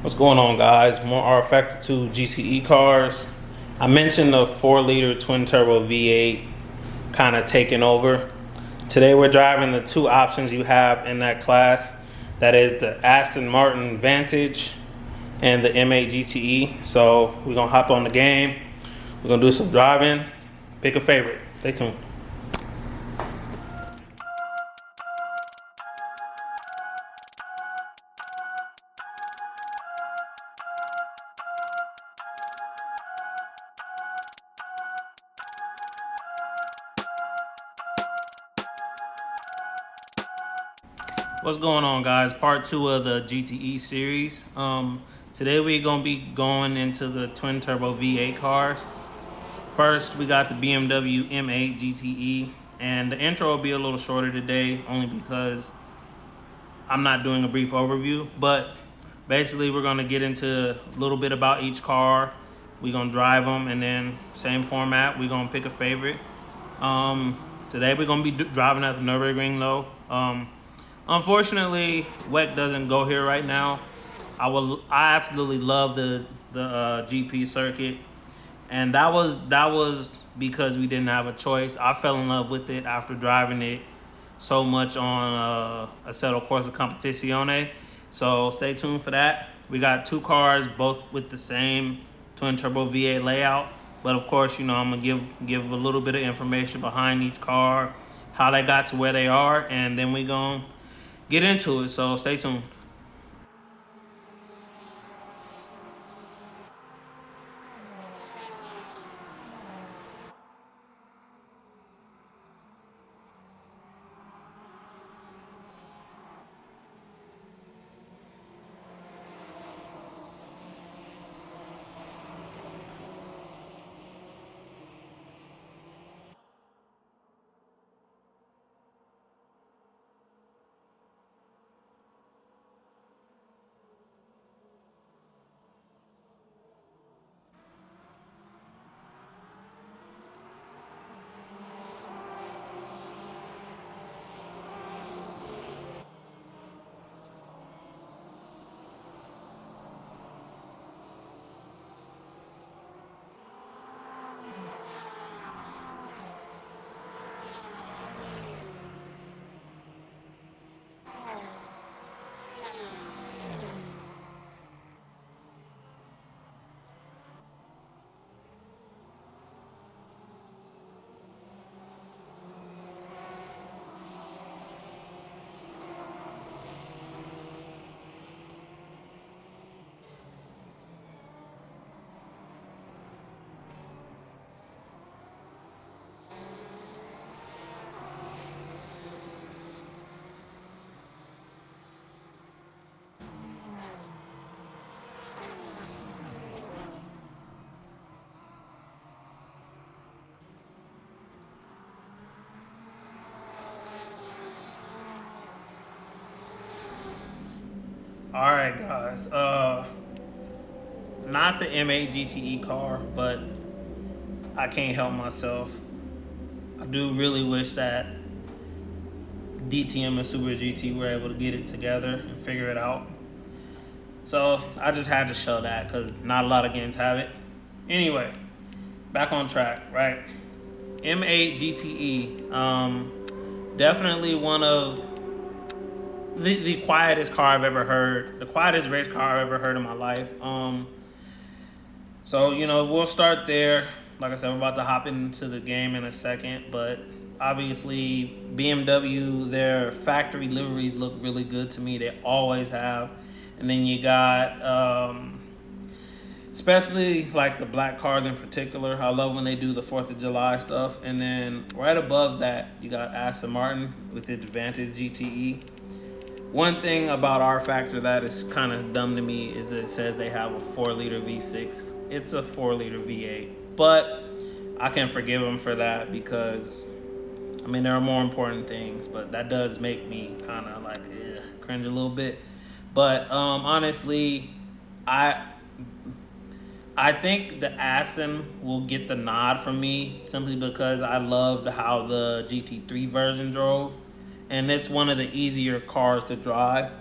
What's going on, guys? More R Factor 2 GTE cars. I mentioned the 4-liter twin turbo V8 kind of taking over. Today we're driving the two options you have in that class. That is the Aston Martin Vantage and the M8 GTE. So we're gonna hop on the game. We're gonna do some driving. Pick a favorite. Stay tuned. What's going on, guys? Part 2 of the GTE series. Today we're gonna be going into the twin turbo V8 cars. First, we got the BMW M8 GTE, and the intro will be a little shorter today, only because I'm not doing a brief overview. But basically, we're gonna get into a little bit about each car. We're gonna drive them, and then same format. We're gonna pick a favorite. Today we're gonna be driving at the Nürburgring though. Unfortunately, WEC doesn't go here right now. I absolutely love the GP circuit, and that was because we didn't have a choice. I fell in love with it after driving it so much on Assetto Corsa Competizione. So stay tuned for that. We got two cars, both with the same twin turbo V8 layout, but of course, you know, I'm gonna give a little bit of information behind each car, how they got to where they are, and then we gonna get into it, so stay tuned. All right, guys. Not the M8 GTE car, but I can't help myself. I do really wish that DTM and Super GT were able to get it together and figure it out. So I just had to show that because not a lot of games have it. Anyway, back on track, right? M8 GTE, definitely one of the quietest car I've ever heard, the quietest race car I've ever heard in my life. So, you know, we'll start there. Like I said, we're about to hop into the game in a second, but obviously BMW, their factory liveries look really good to me. They always have. And then you got, especially like the black cars in particular. I love when they do the 4th of July stuff. And then right above that, you got Aston Martin with the Vantage GTE. One thing about R Factor that is kind of dumb to me is it says they have a 4-liter V6. It's a 4-liter V8. But I can forgive them for that because, I mean, there are more important things. But that does make me kind of like cringe a little bit. But honestly, I think the Aston will get the nod from me simply because I loved how the GT3 version drove. And it's one of the easier cars to drive.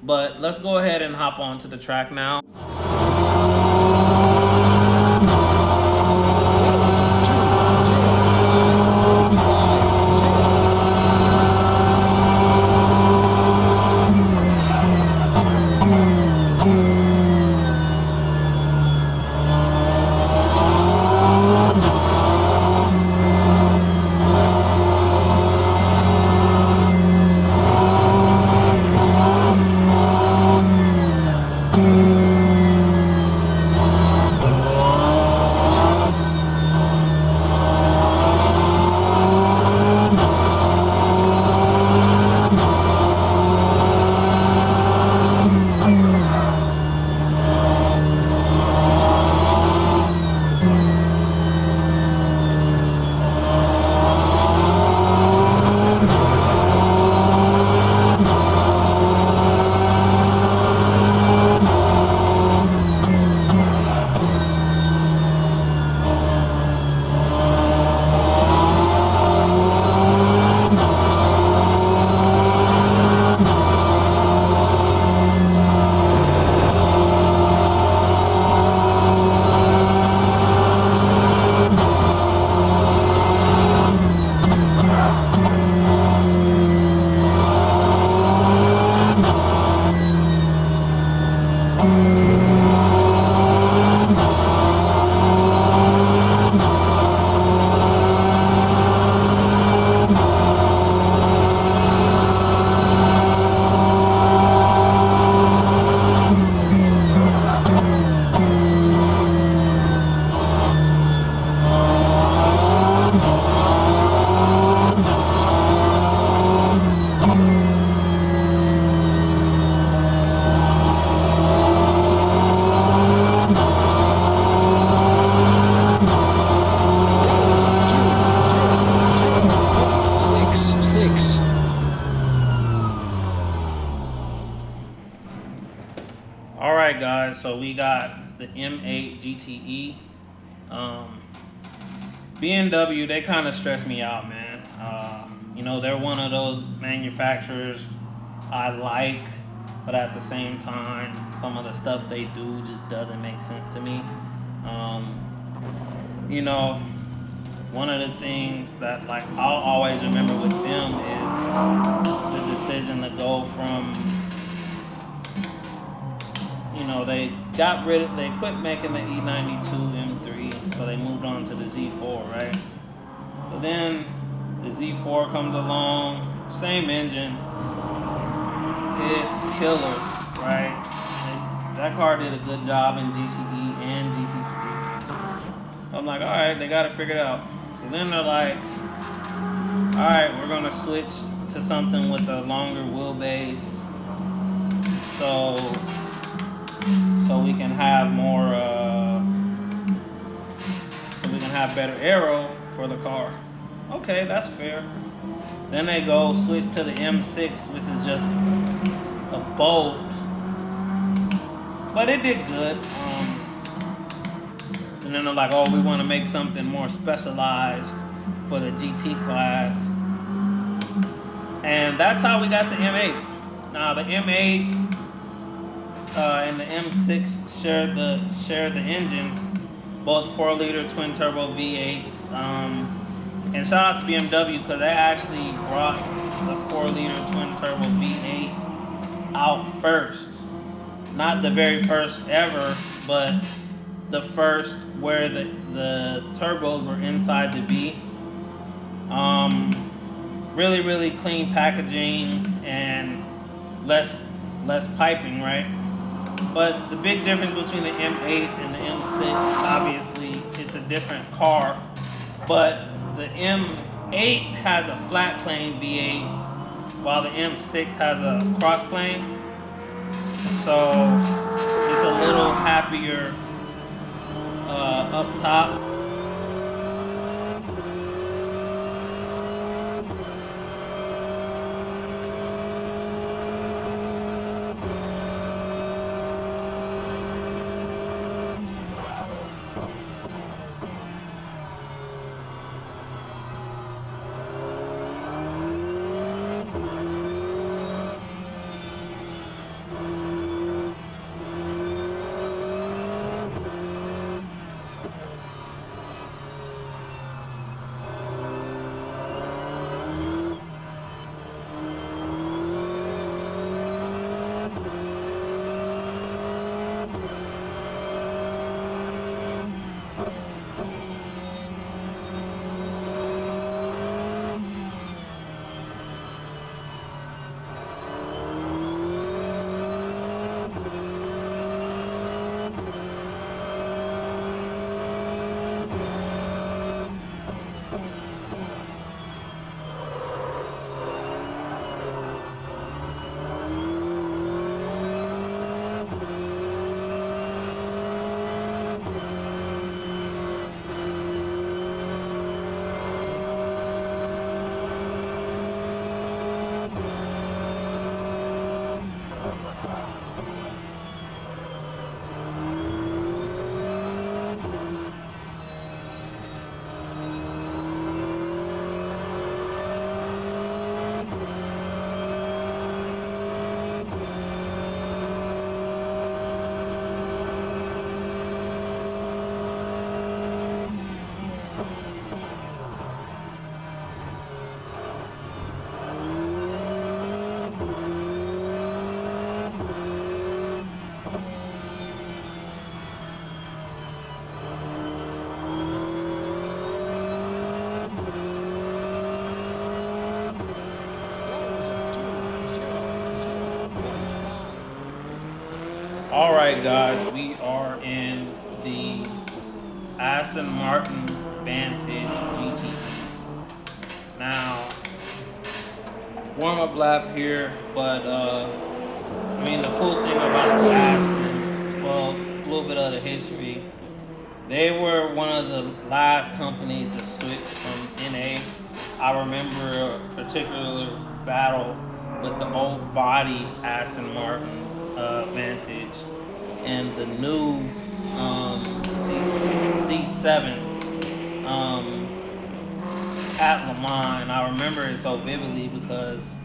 But let's go ahead and hop on to the track now. Alright guys, so we got the M8 GTE. BMW, they kind of stress me out, man. You know, they're one of those manufacturers I like, but at the same time, some of the stuff they do just doesn't make sense to me. You know, one of the things that like I'll always remember with them is the decision to go from, you know, they quit making the E92 M3, so they moved on to the Z4, right? But then the Z4 comes along, same engine, it's killer, right? That car did a good job in GTE and GT3. I'm like, all right, they got it figured out. So then they're like, all right, we're gonna switch to something with a longer wheelbase, so we can have more, so we can have better aero for the car. Okay, that's fair. Then they go switch to the M6, which is just a bolt, but it did good. And then they're like, oh, we want to make something more specialized for the GT class. And that's how we got the M8. Now the M8 and the M6 share the engine, both 4-liter twin turbo V8s. And shout out to BMW because they actually brought the 4-liter twin turbo V8 out first. Not the very first ever, but the first where the turbos were inside the V. Really, really clean packaging and less piping, right? But the big difference between the M8 and the M6, obviously, it's a different car. But the M8 has a flat plane V8, while the M6 has a cross plane. So it's a little happier up top. Alright guys, we are in the Aston Martin Vantage GTE. Now, warm-up lap here, but I mean the cool thing about the Aston, well, a little bit of the history. They were one of the last companies to switch from NA. I remember a particular battle with the old body Aston Martin Vantage and the new C7 at Le Mans. And I remember it so vividly because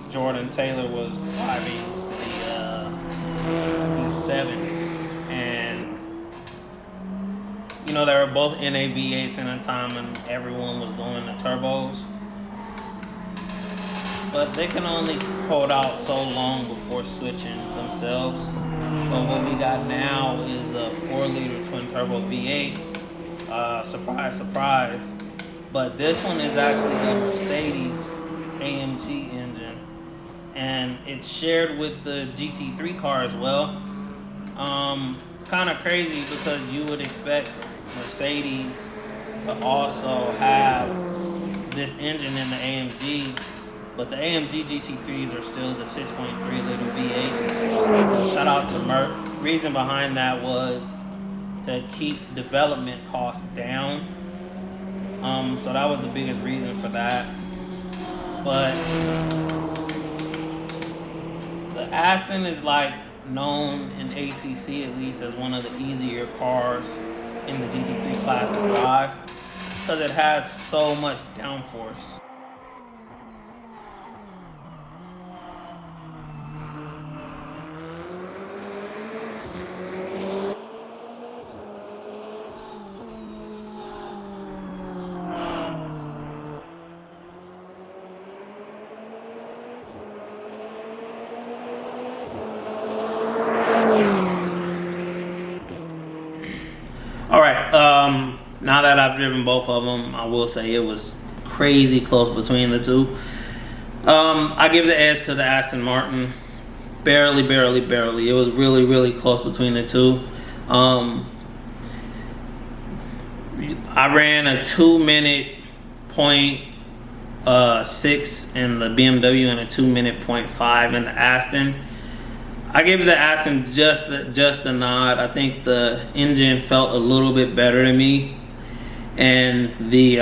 Jordan Taylor was driving the C7, and you know, they were both NA V8s in a time when everyone was going to turbos. But they can only hold out so long before switching themselves. So what we got now is a 4-liter twin turbo V8. Surprise, surprise. But this one is actually a Mercedes AMG engine, and it's shared with the GT3 car as well. It's kind of crazy because you would expect Mercedes to also have this engine in the AMG, but the AMG GT3s are still the 6.3 liter V8s. So shout out to Merc. Reason behind that was to keep development costs down. So that was the biggest reason for that. But the Aston is like known in ACC at least as one of the easier cars in the GT3 class to drive because it has so much downforce. All right, now that I've driven both of them, I will say it was crazy close between the two. I give the edge to the Aston Martin. Barely. It was really close between the two. I ran a 2-minute point 6 in the BMW and a 2-minute point 5 in the Aston. I gave the Aston just a nod. I think the engine felt a little bit better to me, and the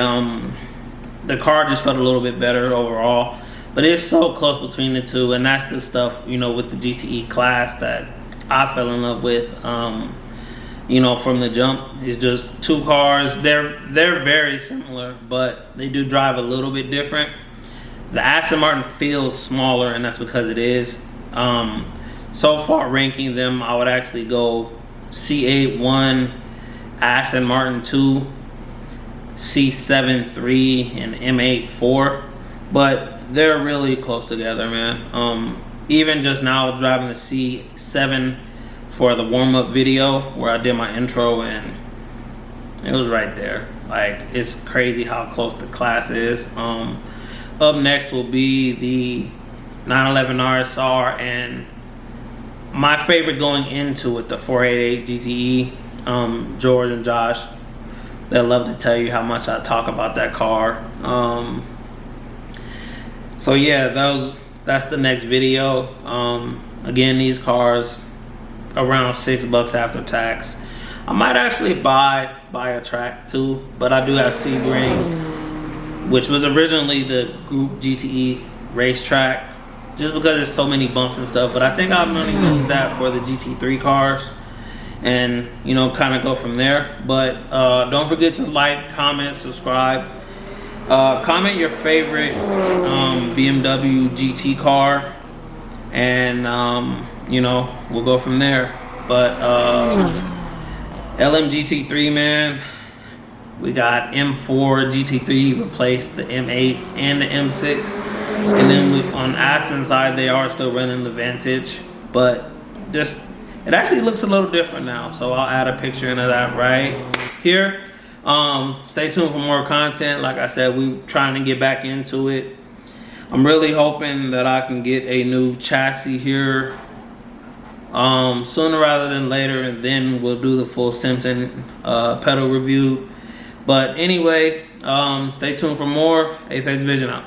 car just felt a little bit better overall. But it's so close between the two, and that's the stuff, you know, with the GTE class that I fell in love with. You know, from the jump, it's just two cars. They're very similar, but they do drive a little bit different. The Aston Martin feels smaller, and that's because it is. So far, ranking them, I would actually go C8 1, Aston Martin 2, C7 3, and M8 4. But they're really close together, man. Even just now driving the C7 for the warm-up video where I did my intro, and it was right there. Like, it's crazy how close the class is. Up next will be the 911 RSR, and my favorite going into it, the 488 GTE. George and Josh, they'll love to tell you how much I talk about that car. So yeah, that's the next video. Again, these cars around $6 after tax. I might actually buy a track too, but I do have Sebring, which was originally the Group GTE racetrack, just because there's so many bumps and stuff. But I think I'm gonna use that for the GT3 cars, and you know, kind of go from there. But don't forget to like, comment, subscribe. Comment your favorite BMW GT car, and you know, we'll go from there. But LMGT3, man, we got M4 GT3 replaced the M8 and the M6, and then on Aston's side, they are still running the Vantage, but just it actually looks a little different now. So I'll add a picture into that right here. Stay tuned for more content. Like I said, we're trying to get back into it. I'm really hoping that I can get a new chassis here sooner rather than later, and then we'll do the full Simpson pedal review. But anyway, stay tuned for more. Apex Vision out.